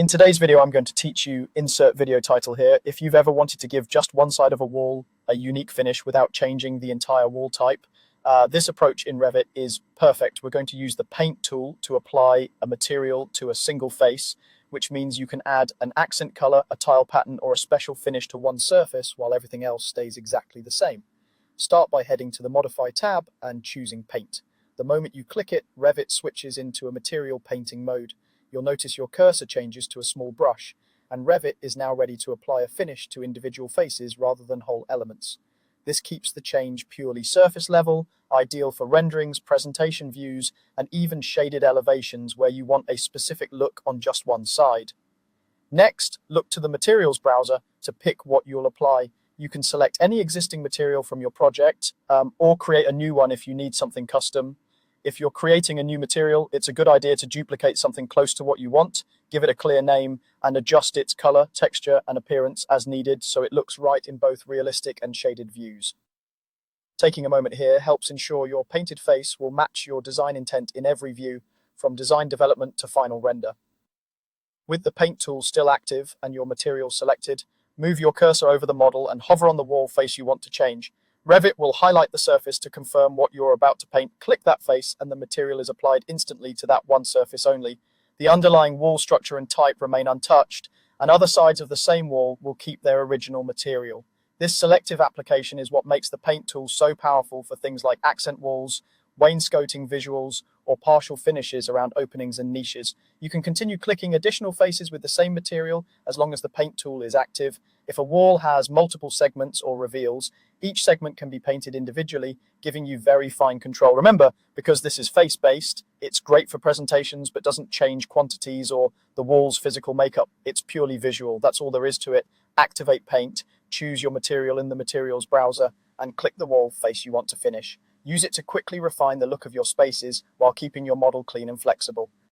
In today's video, I'm going to teach you insert video title here. If you've ever wanted to give just one side of a wall a unique finish without changing the entire wall type, this approach in Revit is perfect. We're going to use the paint tool to apply a material to a single face, which means you can add an accent color, a tile pattern, or a special finish to one surface while everything else stays exactly the same. Start by heading to the Modify tab and choosing Paint. The moment you click it, Revit switches into a material painting mode. You'll notice your cursor changes to a small brush, and Revit is now ready to apply a finish to individual faces rather than whole elements. This keeps the change purely surface level, ideal for renderings, presentation views, and even shaded elevations where you want a specific look on just one side. Next, look to the Materials browser to pick what you'll apply. You can select any existing material from your project, or create a new one if you need something custom. If you're creating a new material, it's a good idea to duplicate something close to what you want, give it a clear name, and adjust its color, texture, and appearance as needed so it looks right in both realistic and shaded views. Taking a moment here helps ensure your painted face will match your design intent in every view, from design development to final render. With the paint tool still active and your material selected, move your cursor over the model and hover on the wall face you want to change. Revit will highlight the surface to confirm what you're about to paint. Click that face and the material is applied instantly to that one surface only. The underlying wall structure and type remain untouched, and other sides of the same wall will keep their original material. This selective application is what makes the paint tool so powerful for things like accent walls, wainscoting visuals, or partial finishes around openings and niches. You can continue clicking additional faces with the same material as long as the paint tool is active. If a wall has multiple segments or reveals, each segment can be painted individually, giving you very fine control. Remember, because this is face-based, it's great for presentations but doesn't change quantities or the wall's physical makeup. It's purely visual. That's all there is to it. Activate Paint, choose your material in the Materials browser, and click the wall face you want to finish. Use it to quickly refine the look of your spaces while keeping your model clean and flexible.